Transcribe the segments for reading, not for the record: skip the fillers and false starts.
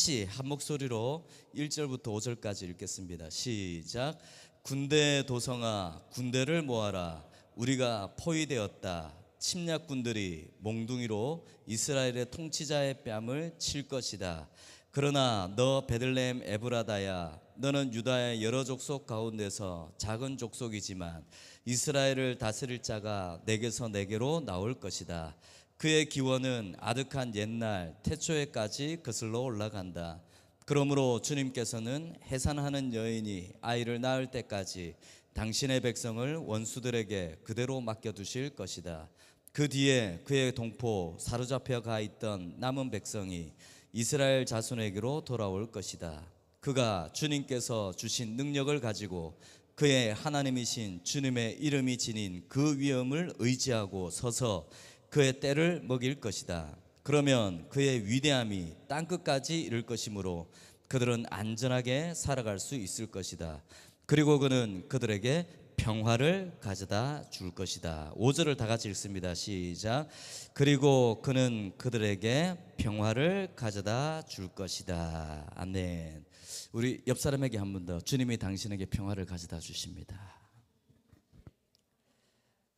같이 한 목소리로 1절부터 5절까지 읽겠습니다. 시작. 군대 도성아 군대를 모아라. 우리가 포위되었다. 침략군들이 몽둥이로 이스라엘의 통치자의 뺨을 칠 것이다. 그러나 너 베들레헴 에브라다야, 너는 유다의 여러 족속 가운데서 작은 족속이지만 이스라엘을 다스릴 자가 내게서 내게로 나올 것이다. 그의 기원은 아득한 옛날 태초에까지 거슬러 올라간다. 그러므로 주님께서는 해산하는 여인이 아이를 낳을 때까지 당신의 백성을 원수들에게 그대로 맡겨두실 것이다. 그 뒤에 그의 동포 사로잡혀 가 있던 남은 백성이 이스라엘 자손에게로 돌아올 것이다. 그가 주님께서 주신 능력을 가지고 그의 하나님이신 주님의 이름이 지닌 그 위엄을 의지하고 서서 그의 때를 먹일 것이다. 그러면 그의 위대함이 땅끝까지 이를 것이므로 그들은 안전하게 살아갈 수 있을 것이다. 그리고 그는 그들에게 평화를 가져다 줄 것이다. 5절을 다 같이 읽습니다. 시작. 그리고 그는 그들에게 평화를 가져다 줄 것이다. 아멘. 우리 옆 사람에게 한 번 더, 주님이 당신에게 평화를 가져다 주십니다.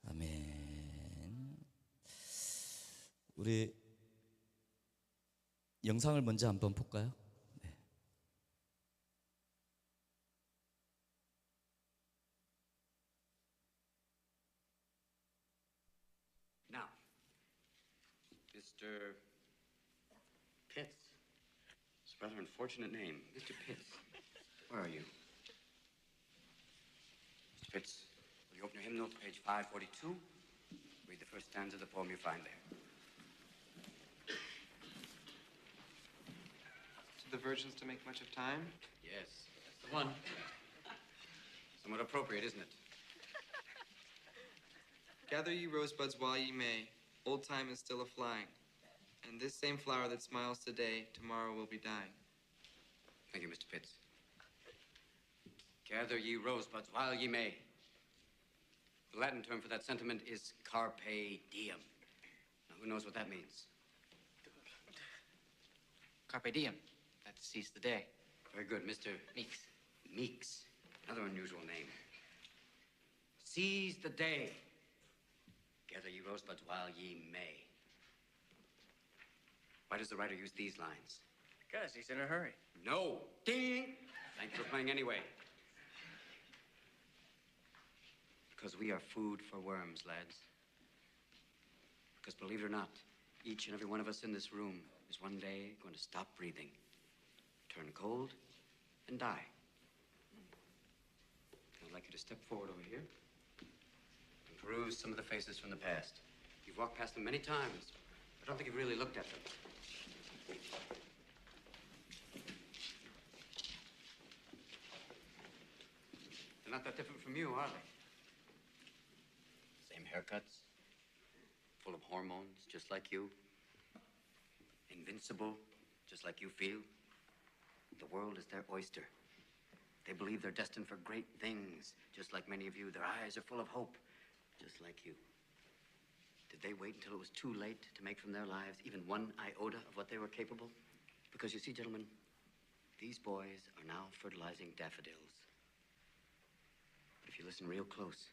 아멘. 우리 영상을 먼저 한번 볼까요? Now, Mr. Pitts. It's a rather unfortunate name. Mr. Pitts. Where are you? Mr. Pitts, will you open your hymnal to page 542? Read the first stanza of the poem you find there. Did the virgins to make much of time? Yes, that's the one. Somewhat appropriate, isn't it? Gather ye rosebuds while ye may, old time is still a-flying, and this same flower that smiles today, tomorrow will be dying. Thank you, Mr. Pitts. Gather ye rosebuds while ye may. The Latin term for that sentiment is carpe diem. Now, who knows what that means? Carpe diem. That's seize the day. Very good, Mr. Meeks. Meeks. Another unusual name. Seize the day. Gather ye rosebuds while ye may. Why does the writer use these lines? Because he's in a hurry. No. Ding! Thanks for playing anyway. Because we are food for worms, lads. Because believe it or not, each and every one of us in this room is one day going to stop breathing, turn cold, and die. I'd like you to step forward over here and peruse some of the faces from the past. You've walked past them many times, but I don't think you've really looked at them. They're not that different from you, are they? Same haircuts, full of hormones, just like you. Invincible, just like you feel. The world is their oyster. They believe they're destined for great things, just like many of you. Their eyes are full of hope, just like you. Did they wait until it was too late to make from their lives even one iota of what they were capable? Because you see, gentlemen, these boys are now fertilizing daffodils. But if you listen real close,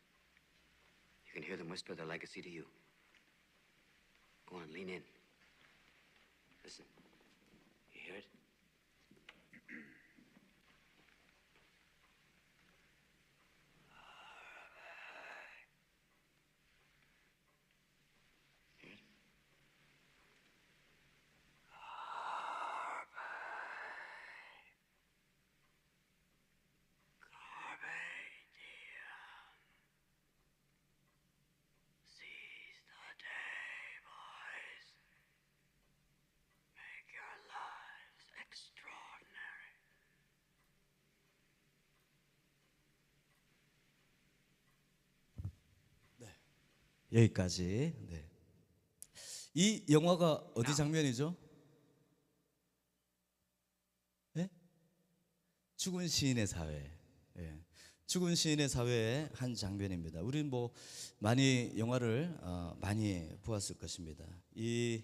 you can hear them whisper their legacy to you. Go on, lean in. Listen. You hear it? Hear it? Seize the day, boys. Make your lives extraordinary. 여기까지. 네. 이 영화가 어디 장면이죠? 네? 죽은 시인의 사회. 예. 죽은 시인의 사회의 한 장면입니다. 우리는 뭐 많이 영화를 많이 보았을 것입니다. 이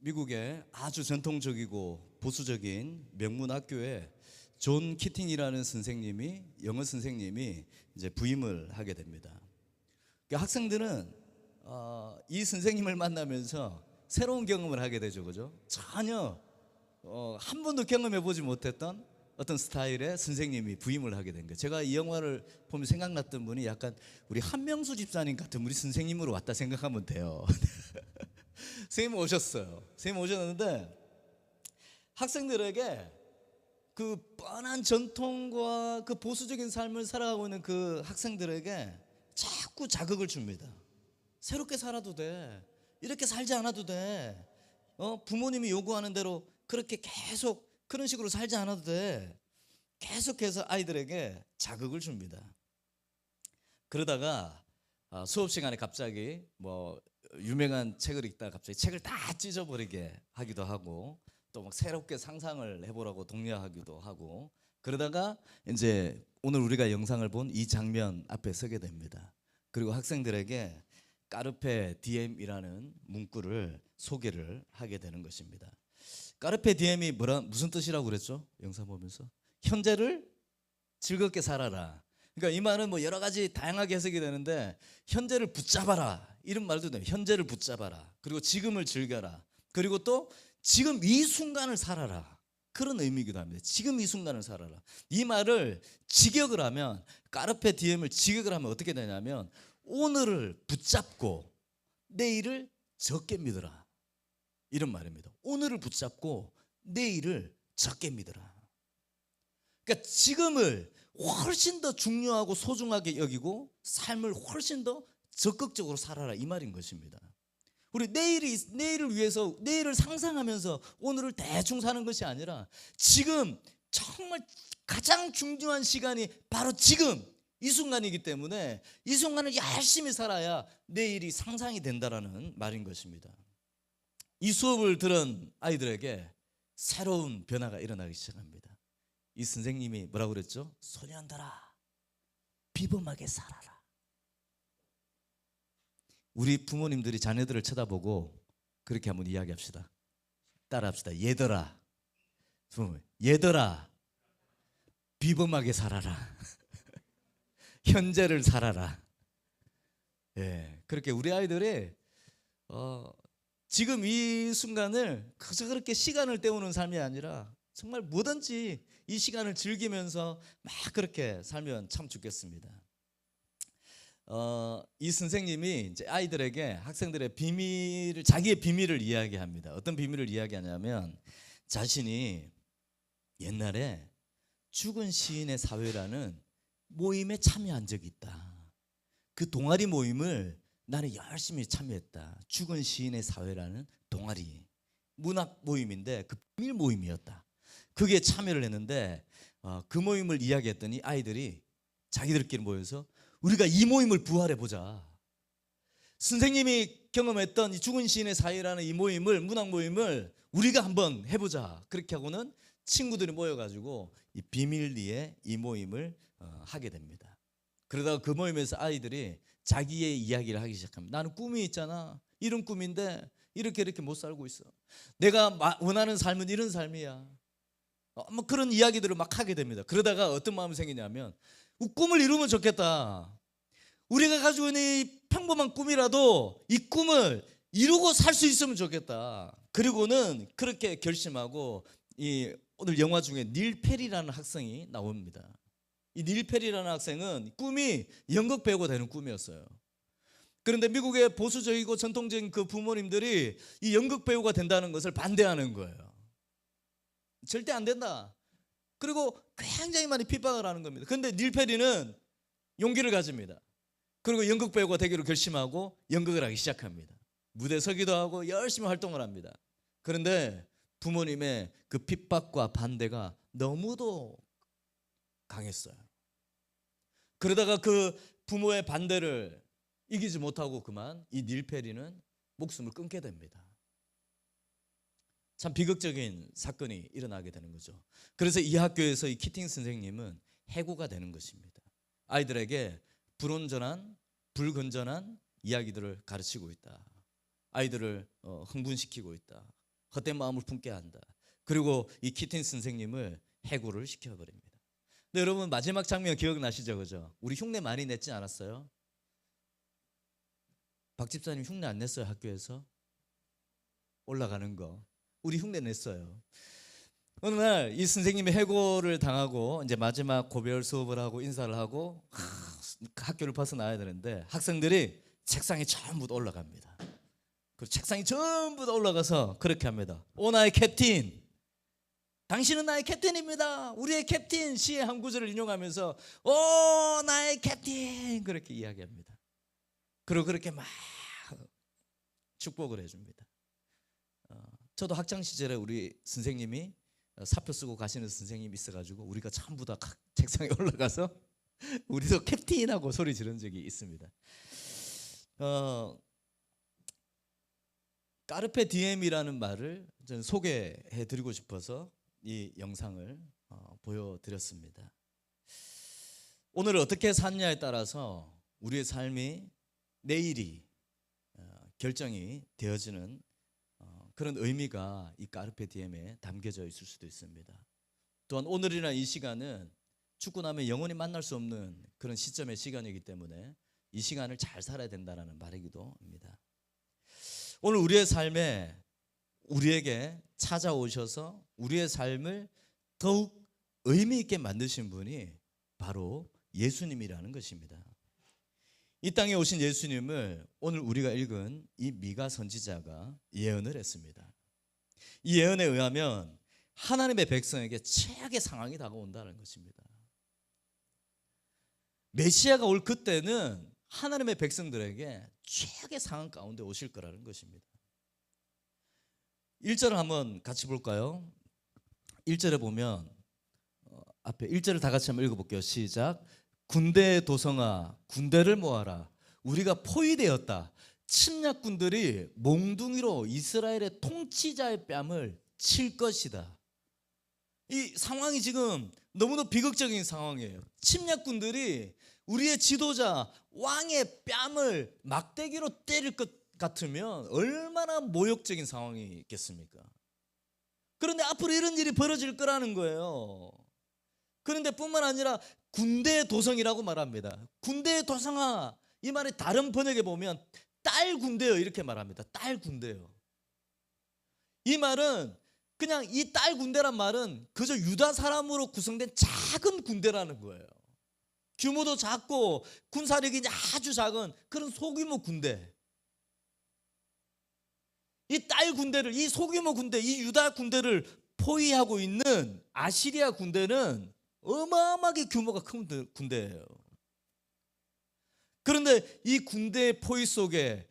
미국의 아주 전통적이고 보수적인 명문학교에 존 키팅이라는 선생님이 영어 선생님이 이제 부임을 하게 됩니다. 그러니까 학생들은 이 선생님을 만나면서 새로운 경험을 하게 되죠, 그죠? 전혀 한 번도 경험해 보지 못했던 어떤 스타일의 선생님이 부임을 하게 된 거예요. 제가 이 영화를 보면 생각났던 분이 약간 우리 한명수 집사님 같은 우리 선생님으로 왔다 생각하면 돼요. 선생님 오셨어요. 선생님 오셨는데 학생들에게 그 뻔한 전통과 그 보수적인 삶을 살아가고 있는 그 학생들에게 자꾸 자극을 줍니다. 새롭게 살아도 돼. 이렇게 살지 않아도 돼. 부모님이 요구하는 대로 그렇게 계속 그런 식으로 살지 않아도 돼. 계속해서 아이들에게 자극을 줍니다. 그러다가 수업 시간에 갑자기 뭐 유명한 책을 읽다가 갑자기 책을 다 찢어버리게 하기도 하고 또 막 새롭게 상상을 해보라고 독려하기도 하고 그러다가 이제 오늘 우리가 영상을 본 이 장면 앞에 서게 됩니다. 그리고 학생들에게 까르페 디엠이라는 문구를 소개를 하게 되는 것입니다. 까르페 디엠이 무슨 뜻이라고 그랬죠? 영상 보면서 현재를 즐겁게 살아라. 그러니까 이 말은 뭐 여러 가지 다양하게 해석이 되는데 현재를 붙잡아라 이런 말도 돼요. 현재를 붙잡아라. 그리고 지금을 즐겨라. 그리고 또 지금 이 순간을 살아라. 그런 의미이기도 합니다. 지금 이 순간을 살아라. 이 말을 직역을 하면 까르페 디엠을 직역을 하면 어떻게 되냐면 오늘을 붙잡고 내일을 적게 믿어라. 이런 말입니다. 오늘을 붙잡고 내일을 적게 믿어라. 그러니까 지금을 훨씬 더 중요하고 소중하게 여기고 삶을 훨씬 더 적극적으로 살아라 이 말인 것입니다. 우리 내일을 위해서 내일을 상상하면서 오늘을 대충 사는 것이 아니라 지금 정말 가장 중요한 시간이 바로 지금 이 순간이기 때문에 이 순간을 열심히 살아야 내일이 상상이 된다라는 말인 것입니다. 이 수업을 들은 아이들에게 새로운 변화가 일어나기 시작합니다. 이 선생님이 뭐라고 그랬죠? 소년들아 비범하게 살아라. 우리 부모님들이 자녀들을 쳐다보고 그렇게 한번 이야기합시다. 따라합시다. 얘들아 비범하게 살아라. 현재를 살아라. 예, 그렇게 우리 아이들이 지금 이 순간을 그저 그렇게 시간을 때우는 삶이 아니라 정말 뭐든지 이 시간을 즐기면서 막 그렇게 살면 참 좋겠습니다. 이 선생님이 이제 아이들에게 학생들의 자기의 비밀을 이야기합니다. 어떤 비밀을 이야기하냐면 자신이 옛날에 죽은 시인의 사회라는 모임에 참여한 적이 있다. 그 동아리 모임을 나는 열심히 참여했다. 죽은 시인의 사회라는 동아리 문학 모임인데 그 비밀 모임이었다. 그게 참여를 했는데 그 모임을 이야기했더니 아이들이 자기들끼리 모여서 우리가 이 모임을 부활해 보자. 선생님이 경험했던 이 죽은 시인의 사회라는 이 모임을 문학 모임을 우리가 한번 해보자. 그렇게 하고는 친구들이 모여가지고 이 비밀리에 이 모임을 하게 됩니다. 그러다가 그 모임에서 아이들이 자기의 이야기를 하기 시작합니다. 나는 꿈이 있잖아. 이런 꿈인데 이렇게 못 살고 있어. 내가 원하는 삶은 이런 삶이야. 뭐 그런 이야기들을 막 하게 됩니다. 그러다가 어떤 마음이 생기냐면 꿈을 이루면 좋겠다. 우리가 가지고 있는 이 평범한 꿈이라도 이 꿈을 이루고 살 수 있으면 좋겠다. 그리고는 그렇게 결심하고 오늘 영화 중에 닐 페리라는 학생이 나옵니다. 이 닐 페리라는 학생은 꿈이 연극 배우가 되는 꿈이었어요. 그런데 미국의 보수적이고 전통적인 그 부모님들이 이 연극 배우가 된다는 것을 반대하는 거예요. 절대 안 된다. 그리고 굉장히 많이 핍박을 하는 겁니다. 그런데 닐 페리는 용기를 가집니다. 그리고 연극 배우가 되기로 결심하고 연극을 하기 시작합니다. 무대 서기도 하고 열심히 활동을 합니다. 그런데 부모님의 그 핍박과 반대가 너무도 강했어요. 그러다가 그 부모의 반대를 이기지 못하고 그만 이 닐 페리는 목숨을 끊게 됩니다. 참 비극적인 사건이 일어나게 되는 거죠. 그래서 이 학교에서 이 키팅 선생님은 해고가 되는 것입니다. 아이들에게 불온전한 불건전한 이야기들을 가르치고 있다. 아이들을 흥분시키고 있다. 헛된 마음을 품게 한다. 그리고 이 키틴 선생님을 해고를 시켜버립니다. 근데 여러분 마지막 장면 기억나시죠? 그죠? 우리 흉내 많이 냈지 않았어요? 박 집사님 흉내 안 냈어요? 학교에서? 올라가는 거 우리 흉내 냈어요. 어느 날 이 선생님이 해고를 당하고 이제 마지막 고별 수업을 하고 인사를 하고 학교를 벗어나야 되는데 학생들이 책상에 전부 다 올라갑니다. 그 책상이 전부 다 올라가서 그렇게 합니다. 오 나의 캡틴, 당신은 나의 캡틴입니다. 우리의 캡틴 시의 한 구절을 인용하면서 오 나의 캡틴 그렇게 이야기합니다. 그리고 그렇게 막 축복을 해줍니다. 저도 학창 시절에 우리 선생님이 사표 쓰고 가시는 선생님이 있어가지고 우리가 전부 다 책상에 올라가서 우리도 캡틴하고 소리 지른 적이 있습니다. 까르페 디엠이라는 말을 저는 소개해드리고 싶어서 이 영상을 보여드렸습니다. 오늘 어떻게 사느냐에 따라서 우리의 삶이 내일이 결정이 되어지는 그런 의미가 이 까르페 디엠에 담겨져 있을 수도 있습니다. 또한 오늘이나 이 시간은 죽고 나면 영원히 만날 수 없는 그런 시점의 시간이기 때문에 이 시간을 잘 살아야 된다는 말이기도 합니다. 오늘 우리의 삶에 우리에게 찾아오셔서 우리의 삶을 더욱 의미 있게 만드신 분이 바로 예수님이라는 것입니다. 이 땅에 오신 예수님을 오늘 우리가 읽은 이 미가 선지자가 예언을 했습니다. 이 예언에 의하면 하나님의 백성에게 최악의 상황이 다가온다는 것입니다. 메시아가 올 그때는 하나님의 백성들에게 최악의 상황 가운데 오실 거라는 것입니다. 1절을 한번 같이 볼까요? 1절에 보면 앞에 1절을 다 같이 한번 읽어볼게요. 시작. 군대의 도성아 군대를 모아라. 우리가 포위되었다. 침략군들이 몽둥이로 이스라엘의 통치자의 뺨을 칠 것이다. 이 상황이 지금 너무도 비극적인 상황이에요. 침략군들이 우리의 지도자 왕의 뺨을 막대기로 때릴 것 같으면 얼마나 모욕적인 상황이 있겠습니까? 그런데 앞으로 이런 일이 벌어질 거라는 거예요. 그런데 뿐만 아니라 군대의 도성이라고 말합니다. 군대의 도성아, 이 말이 다른 번역에 보면 딸 군대요 이렇게 말합니다. 딸 군대요. 이 말은 그냥 이 딸 군대란 말은 그저 유다 사람으로 구성된 작은 군대라는 거예요. 규모도 작고 군사력이 아주 작은 그런 소규모 군대. 이 딸 군대를, 이 소규모 군대, 이 유다 군대를 포위하고 있는 아시리아 군대는 어마어마하게 규모가 큰 군대예요. 그런데 이 군대의 포위 속에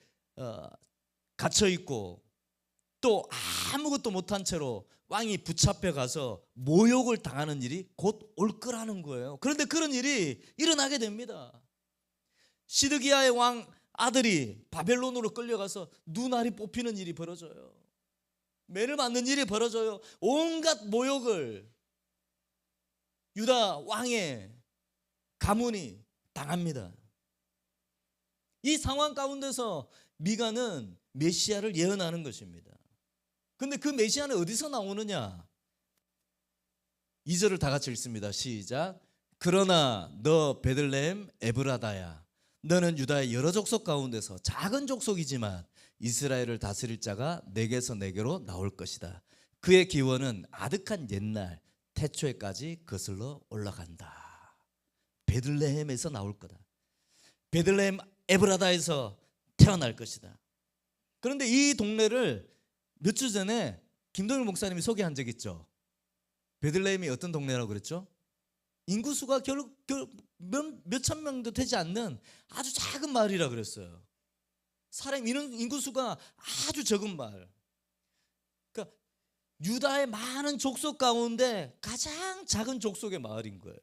갇혀 있고 또 아무것도 못한 채로 왕이 붙잡혀 가서 모욕을 당하는 일이 곧 올 거라는 거예요. 그런데 그런 일이 일어나게 됩니다. 시드기야의 왕 아들이 바벨론으로 끌려가서 눈알이 뽑히는 일이 벌어져요. 매를 맞는 일이 벌어져요. 온갖 모욕을 유다 왕의 가문이 당합니다. 이 상황 가운데서 미가는 메시아를 예언하는 것입니다. 근데 그 메시아는 어디서 나오느냐? 2절을 다 같이 읽습니다. 시작. 그러나 너 베들레헴 에브라다야, 너는 유다의 여러 족속 가운데서 작은 족속이지만 이스라엘을 다스릴 자가 내게서 내게로 나올 것이다. 그의 기원은 아득한 옛날 태초에까지 거슬러 올라간다. 베들레헴에서 나올 거다. 베들레헴 에브라다에서 태어날 것이다. 그런데 이 동네를 몇 주 전에 김동일 목사님이 소개한 적 있죠. 베들레헴이 어떤 동네라고 그랬죠? 인구수가 몇천 명도 되지 않는 아주 작은 마을이라 그랬어요. 사람 인구수가 아주 적은 마을. 그러니까 유다의 많은 족속 가운데 가장 작은 족속의 마을인 거예요.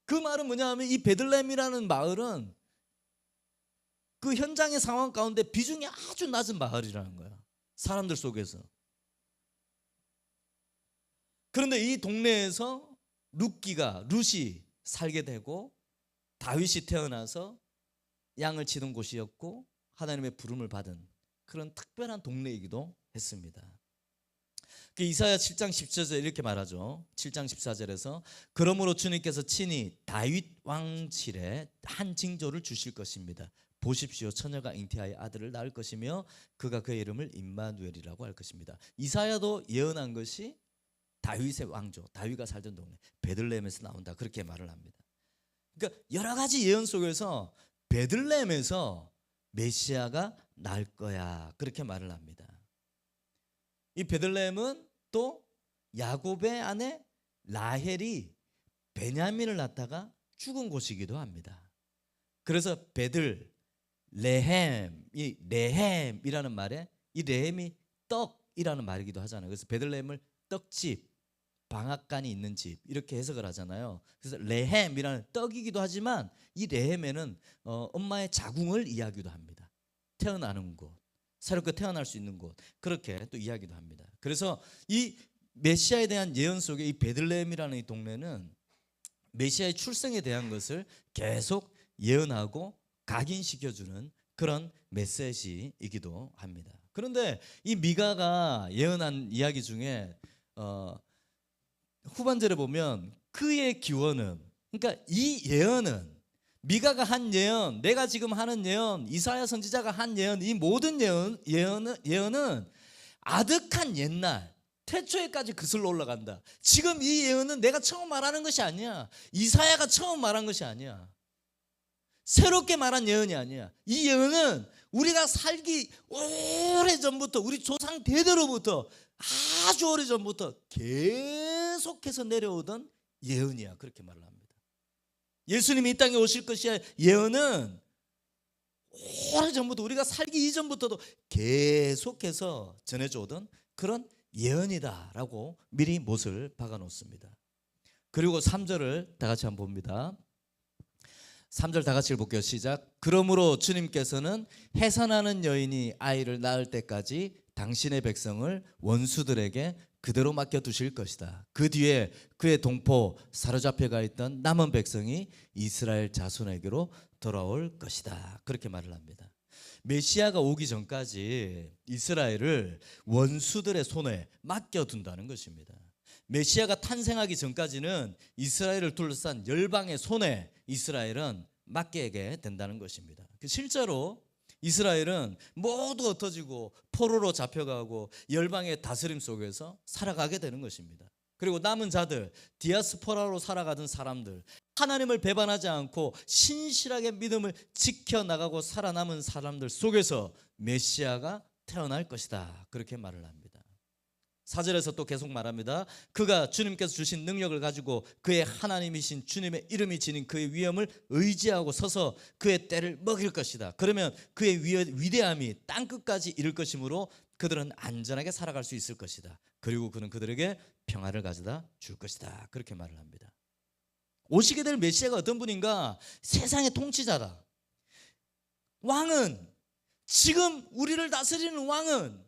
그 말은 뭐냐 하면 이 베들레헴이라는 마을은 그 현장의 상황 가운데 비중이 아주 낮은 마을이라는 거야. 사람들 속에서. 그런데 이 동네에서 룻이 살게 되고 다윗이 태어나서 양을 치던 곳이었고 하나님의 부름을 받은 그런 특별한 동네이기도 했습니다. 그 이사야 7장 14절 이렇게 말하죠. 7장 14절에서 그러므로 주님께서 친히 다윗 왕실에 한 징조를 주실 것입니다. 보십시오, 처녀가 잉태하여 아들을 낳을 것이며 그가 그의 이름을 임마누엘이라고 할 것입니다. 이사야도 예언한 것이 다윗의 왕조, 다윗가 살던 동네 베들레헴에서 나온다, 그렇게 말을 합니다. 그러니까 여러 가지 예언 속에서 베들레헴에서 메시아가 날 거야, 그렇게 말을 합니다. 이 베들레헴은 또 야곱의 아내 라헬이 베냐민을 낳다가 죽은 곳이기도 합니다. 그래서 베들레헴, 이 레헴이라는 말에 이 레헴이 떡이라는 말이기도 하잖아요. 그래서 베들레헴을 떡집, 방앗간이 있는 집, 이렇게 해석을 하잖아요. 그래서 레헴이라는 떡이기도 하지만 이 레헴에는 엄마의 자궁을 이야기도 합니다. 태어나는 곳, 새롭게 태어날 수 있는 곳, 그렇게 또 이야기도 합니다. 그래서 이 메시아에 대한 예언 속에 이 베들레헴이라는 이 동네는 메시아의 출생에 대한 것을 계속 예언하고 각인시켜주는 그런 메시지이기도 합니다. 그런데 이 미가가 예언한 이야기 중에 후반절에 보면 그의 기원은, 그러니까 이 예언은, 미가가 한 예언, 내가 지금 하는 예언, 이사야 선지자가 한 예언, 이 모든 예언은 아득한 옛날 태초에까지 거슬러 올라간다. 지금 이 예언은 내가 처음 말하는 것이 아니야. 이사야가 처음 말한 것이 아니야. 새롭게 말한 예언이 아니야. 이 예언은 우리가 살기 오래전부터, 우리 조상 대대로부터, 아주 오래전부터 계속해서 내려오던 예언이야, 그렇게 말을 합니다. 예수님이 이 땅에 오실 것이야 예언은 오래전부터, 우리가 살기 이전부터도 계속해서 전해져 오던 그런 예언이다라고 미리 못을 박아놓습니다. 그리고 3절을 다 같이 한번 봅니다. 3절 다 같이 볼게요. 시작. 그러므로 주님께서는 해산하는 여인이 아이를 낳을 때까지 당신의 백성을 원수들에게 그대로 맡겨두실 것이다. 그 뒤에 그의 동포 사로잡혀가 있던 남은 백성이 이스라엘 자손에게로 돌아올 것이다, 그렇게 말을 합니다. 메시아가 오기 전까지 이스라엘을 원수들의 손에 맡겨둔다는 것입니다. 메시아가 탄생하기 전까지는 이스라엘을 둘러싼 열방의 손에 이스라엘은 맡기게 된다는 것입니다. 실제로 이스라엘은 모두 흩어지고 포로로 잡혀가고 열방의 다스림 속에서 살아가게 되는 것입니다. 그리고 남은 자들, 디아스포라로 살아가던 사람들, 하나님을 배반하지 않고 신실하게 믿음을 지켜나가고 살아남은 사람들 속에서 메시아가 태어날 것이다, 그렇게 말을 합니다. 4절에서 또 계속 말합니다. 그가 주님께서 주신 능력을 가지고 그의 하나님이신 주님의 이름이 지닌 그의 위엄을 의지하고 서서 그의 때를 먹일 것이다. 그러면 그의 위대함이 땅끝까지 이를 것이므로 그들은 안전하게 살아갈 수 있을 것이다. 그리고 그는 그들에게 평화를 가져다 줄 것이다, 그렇게 말을 합니다. 오시게 될 메시아가 어떤 분인가? 세상의 통치자다. 왕은, 지금 우리를 다스리는 왕은,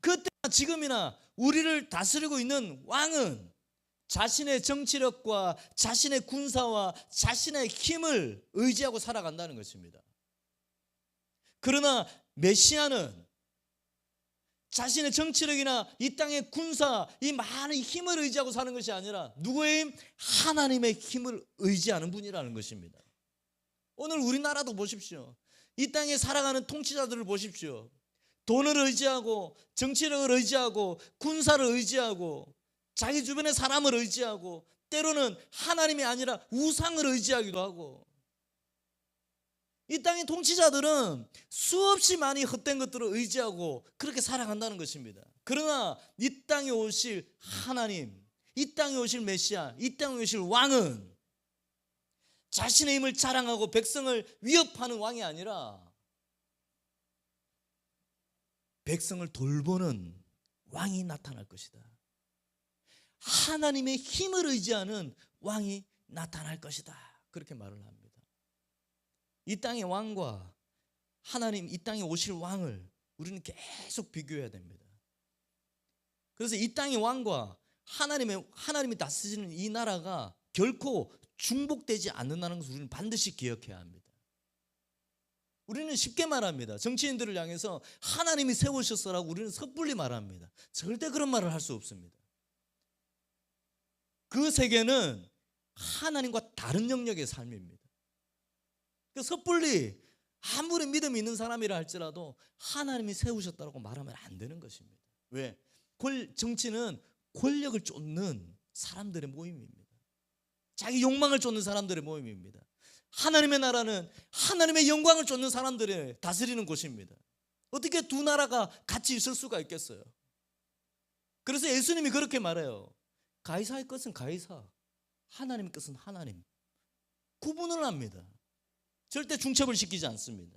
그때나 지금이나 우리를 다스리고 있는 왕은 자신의 정치력과 자신의 군사와 자신의 힘을 의지하고 살아간다는 것입니다. 그러나 메시아는 자신의 정치력이나 이 땅의 군사, 이 많은 힘을 의지하고 사는 것이 아니라 누구의 힘? 하나님의 힘을 의지하는 분이라는 것입니다. 오늘 우리나라도 보십시오. 이 땅에 살아가는 통치자들을 보십시오. 돈을 의지하고 정치력을 의지하고 군사를 의지하고 자기 주변의 사람을 의지하고 때로는 하나님이 아니라 우상을 의지하기도 하고, 이 땅의 통치자들은 수없이 많이 헛된 것들을 의지하고 그렇게 살아간다는 것입니다. 그러나 이 땅에 오실 하나님, 이 땅에 오실 메시아, 이 땅에 오실 왕은 자신의 힘을 자랑하고 백성을 위협하는 왕이 아니라 백성을 돌보는 왕이 나타날 것이다. 하나님의 힘을 의지하는 왕이 나타날 것이다, 그렇게 말을 합니다. 이 땅의 왕과 하나님, 이 땅에 오실 왕을 우리는 계속 비교해야 됩니다. 그래서 이 땅의 왕과 하나님이 다스리는 이 나라가 결코 중복되지 않는다는 것을 우리는 반드시 기억해야 합니다. 우리는 쉽게 말합니다. 정치인들을 향해서 하나님이 세우셨어라고 우리는 섣불리 말합니다. 절대 그런 말을 할 수 없습니다. 그 세계는 하나님과 다른 영역의 삶입니다. 섣불리 아무리 믿음이 있는 사람이라 할지라도 하나님이 세우셨다고 말하면 안 되는 것입니다. 왜? 정치는 권력을 쫓는 사람들의 모임입니다. 자기 욕망을 쫓는 사람들의 모임입니다. 하나님의 나라는 하나님의 영광을 쫓는 사람들을 다스리는 곳입니다. 어떻게 두 나라가 같이 있을 수가 있겠어요? 그래서 예수님이 그렇게 말해요. 가이사의 것은 가이사, 하나님의 것은 하나님. 구분을 합니다. 절대 중첩을 시키지 않습니다.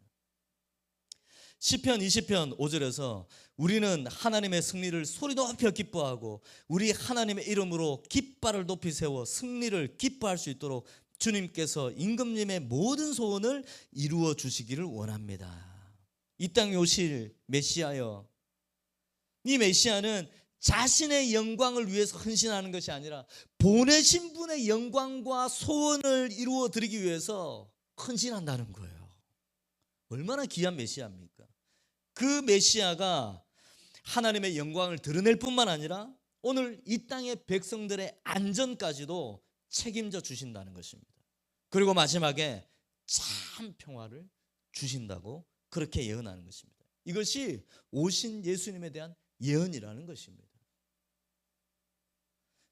시편 20편 5절에서 우리는 하나님의 승리를 소리 높여 기뻐하고 우리 하나님의 이름으로 깃발을 높이 세워 승리를 기뻐할 수 있도록 주님께서 임금님의 모든 소원을 이루어 주시기를 원합니다. 이 땅에 오실 메시아여, 이 메시아는 자신의 영광을 위해서 헌신하는 것이 아니라 보내신 분의 영광과 소원을 이루어 드리기 위해서 헌신한다는 거예요. 얼마나 귀한 메시아입니까? 그 메시아가 하나님의 영광을 드러낼 뿐만 아니라 오늘 이 땅의 백성들의 안전까지도 책임져 주신다는 것입니다. 그리고 마지막에 참 평화를 주신다고 그렇게 예언하는 것입니다. 이것이 오신 예수님에 대한 예언이라는 것입니다.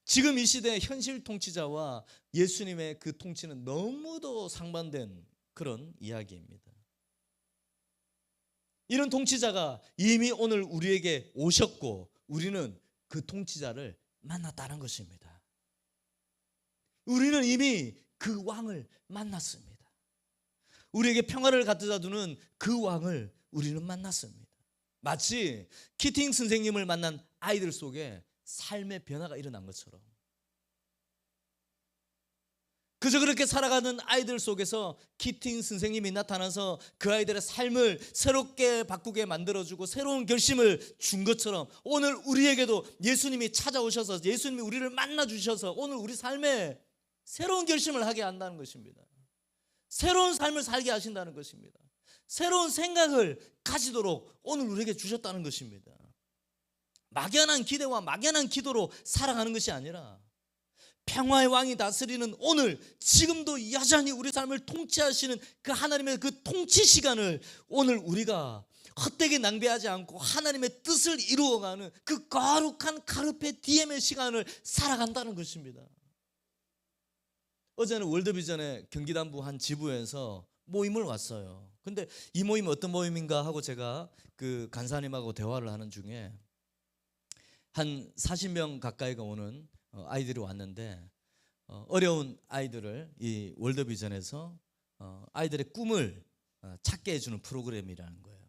지금 이 시대의 현실 통치자와 예수님의 그 통치는 너무도 상반된 그런 이야기입니다. 이런 통치자가 이미 오늘 우리에게 오셨고 우리는 그 통치자를 만났다는 것입니다. 우리는 이미 그 왕을 만났습니다. 우리에게 평화를 갖다 주는 그 왕을 우리는 만났습니다. 마치 키팅 선생님을 만난 아이들 속에 삶의 변화가 일어난 것처럼, 그저 그렇게 살아가는 아이들 속에서 키팅 선생님이 나타나서 그 아이들의 삶을 새롭게 바꾸게 만들어주고 새로운 결심을 준 것처럼 오늘 우리에게도 예수님이 찾아오셔서 예수님이 우리를 만나주셔서 오늘 우리 삶에 새로운 결심을 하게 한다는 것입니다. 새로운 삶을 살게 하신다는 것입니다. 새로운 생각을 가지도록 오늘 우리에게 주셨다는 것입니다. 막연한 기대와 막연한 기도로 살아가는 것이 아니라 평화의 왕이 다스리는 오늘 지금도 여전히 우리 삶을 통치하시는 그 하나님의 그 통치 시간을 오늘 우리가 헛되게 낭비하지 않고 하나님의 뜻을 이루어가는 그 거룩한 카르페 디엠의 시간을 살아간다는 것입니다. 어제는 월드비전의 경기남부 한 지부에서 모임을 왔어요. 근데 이 모임이 어떤 모임인가 하고 제가 그 간사님하고 대화를 하는 중에 한 40명 가까이가 오는 아이들이 왔는데 어려운 아이들을 이 월드비전에서 아이들의 꿈을 찾게 해주는 프로그램이라는 거예요.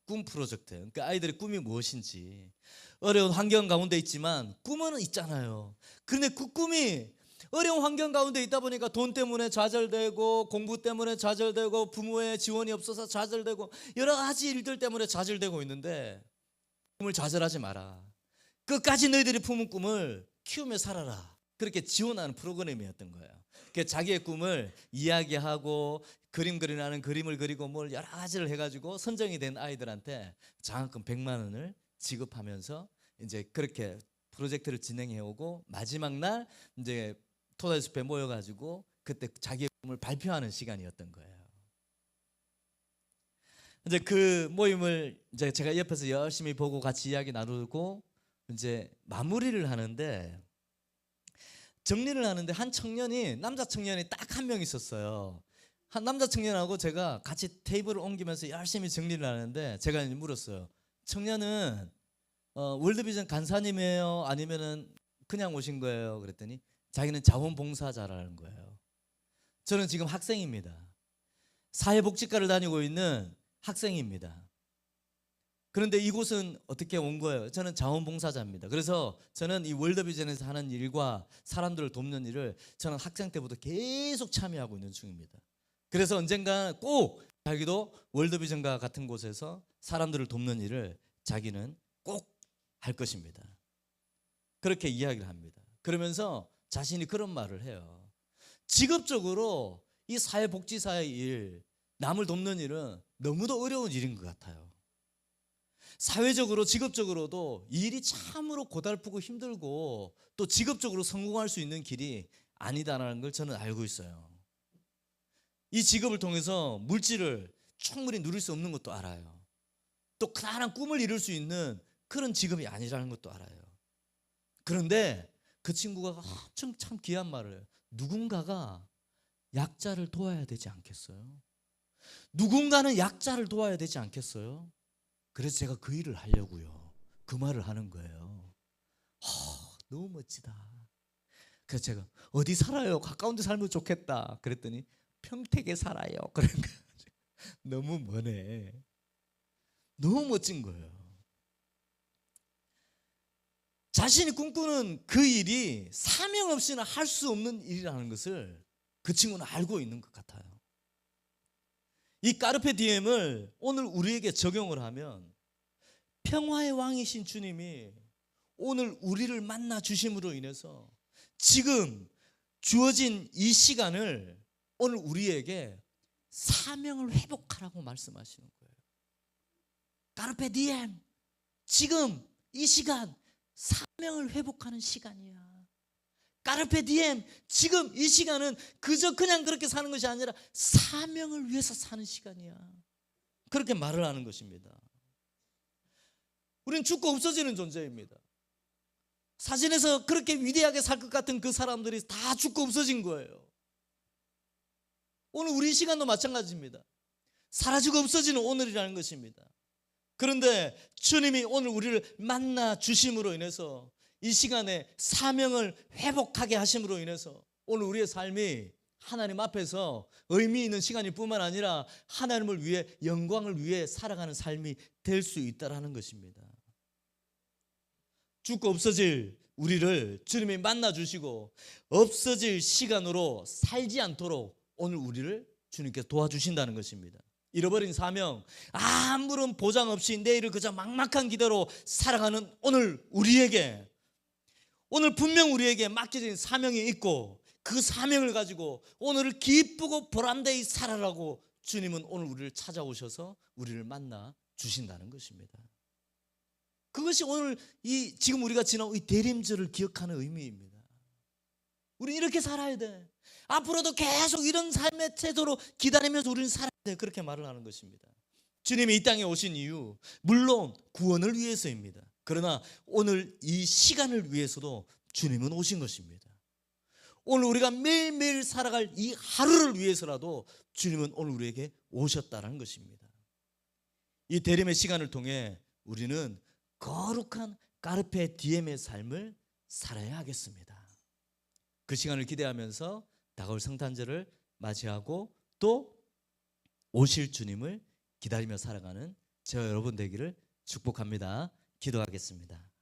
꿈 프로젝트. 그러니까 아이들의 꿈이 무엇인지, 어려운 환경 가운데 있지만 꿈은 있잖아요. 그런데 그 꿈이 어려운 환경 가운데 있다 보니까 돈 때문에 좌절되고 공부 때문에 좌절되고 부모의 지원이 없어서 좌절되고 여러 가지 일들 때문에 좌절되고 있는데 꿈을 좌절하지 마라. 끝까지 너희들이 품은 꿈을 키우며 살아라. 그렇게 지원하는 프로그램이었던 거예요. 그래서 자기의 꿈을 이야기하고 그림 그리라는 그림을 그리고 뭘 여러 가지를 해가지고 선정이 된 아이들한테 장학금 100만 원을 지급하면서 이제 그렇게 프로젝트를 진행해 오고 마지막 날 이제 토다숲에 모여가지고 그때 자기의 꿈을 발표하는 시간이었던 거예요. 이제 그 모임을 이제 제가 옆에서 열심히 보고 같이 이야기 나누고 이제 마무리를 하는데, 정리를 하는데 한 청년이, 남자 청년이 딱 한 명 있었어요. 한 남자 청년하고 제가 같이 테이블을 옮기면서 열심히 정리를 하는데 제가 이제 물었어요. 청년은 월드비전 간사님이에요? 아니면은 그냥 오신 거예요? 그랬더니 자기는 자원봉사자라는 거예요. 저는 지금 학생입니다. 사회복지과를 다니고 있는 학생입니다. 그런데 이곳은 어떻게 온 거예요? 저는 자원봉사자입니다. 그래서 저는 이 월드비전에서 하는 일과 사람들을 돕는 일을 저는 학생 때부터 계속 참여하고 있는 중입니다. 그래서 언젠가 꼭 자기도 월드비전과 같은 곳에서 사람들을 돕는 일을 자기는 꼭 할 것입니다. 그렇게 이야기를 합니다. 그러면서 자신이 그런 말을 해요. 직업적으로 이 사회복지사의 일, 남을 돕는 일은 너무도 어려운 일인 것 같아요. 사회적으로 직업적으로도 이 일이 참으로 고달프고 힘들고 또 직업적으로 성공할 수 있는 길이 아니다라는 걸 저는 알고 있어요. 이 직업을 통해서 물질을 충분히 누릴 수 없는 것도 알아요. 또 크나큰 꿈을 이룰 수 있는 그런 직업이 아니라는 것도 알아요. 그런데 그 친구가 엄청 참 귀한 말을 해요. 누군가가 약자를 도와야 되지 않겠어요? 누군가는 약자를 도와야 되지 않겠어요? 그래서 제가 그 일을 하려고요. 그 말을 하는 거예요. 너무 멋지다. 그래서 제가 어디 살아요? 가까운 데 살면 좋겠다. 그랬더니 평택에 살아요. 그런 거 너무 머네. 너무 멋진 거예요. 자신이 꿈꾸는 그 일이 사명 없이는 할 수 없는 일이라는 것을 그 친구는 알고 있는 것 같아요. 이 까르페 디엠을 오늘 우리에게 적용을 하면 평화의 왕이신 주님이 오늘 우리를 만나 주심으로 인해서 지금 주어진 이 시간을 오늘 우리에게 사명을 회복하라고 말씀하시는 거예요. 까르페 디엠, 지금 이 시간 사명을 회복하는 시간이야. 까르페 디엠, 지금 이 시간은 그저 그냥 그렇게 사는 것이 아니라 사명을 위해서 사는 시간이야. 그렇게 말을 하는 것입니다. 우리는 죽고 없어지는 존재입니다. 사진에서 그렇게 위대하게 살 것 같은 그 사람들이 다 죽고 없어진 거예요. 오늘 우리 시간도 마찬가지입니다. 사라지고 없어지는 오늘이라는 것입니다. 그런데 주님이 오늘 우리를 만나 주심으로 인해서 이 시간에 사명을 회복하게 하심으로 인해서 오늘 우리의 삶이 하나님 앞에서 의미 있는 시간일 뿐만 아니라 하나님을 위해, 영광을 위해 살아가는 삶이 될 수 있다는 것입니다. 죽고 없어질 우리를 주님이 만나 주시고 없어질 시간으로 살지 않도록 오늘 우리를 주님께서 도와주신다는 것입니다. 잃어버린 사명, 아무런 보장 없이 내일을 그저 막막한 기대로 살아가는 오늘 우리에게, 오늘 분명 우리에게 맡겨진 사명이 있고 그 사명을 가지고 오늘을 기쁘고 보람되이 살아라고 주님은 오늘 우리를 찾아오셔서 우리를 만나 주신다는 것입니다. 그것이 오늘 이 지금 우리가 지난 이 대림절을 기억하는 의미입니다. 우리는 이렇게 살아야 돼. 앞으로도 계속 이런 삶의 태도로 기다리면서 우리는 살아야 돼. 그렇게 말을 하는 것입니다. 주님이 이 땅에 오신 이유, 물론 구원을 위해서입니다. 그러나 오늘 이 시간을 위해서도 주님은 오신 것입니다. 오늘 우리가 매일매일 살아갈 이 하루를 위해서라도 주님은 오늘 우리에게 오셨다는 것입니다. 이 대림의 시간을 통해 우리는 거룩한 까르페 디엠의 삶을 살아야 하겠습니다. 그 시간을 기대하면서 다가올 성탄절을 맞이하고 또 오실 주님을 기다리며 살아가는 저와 여러분 되기를 축복합니다. 기도하겠습니다.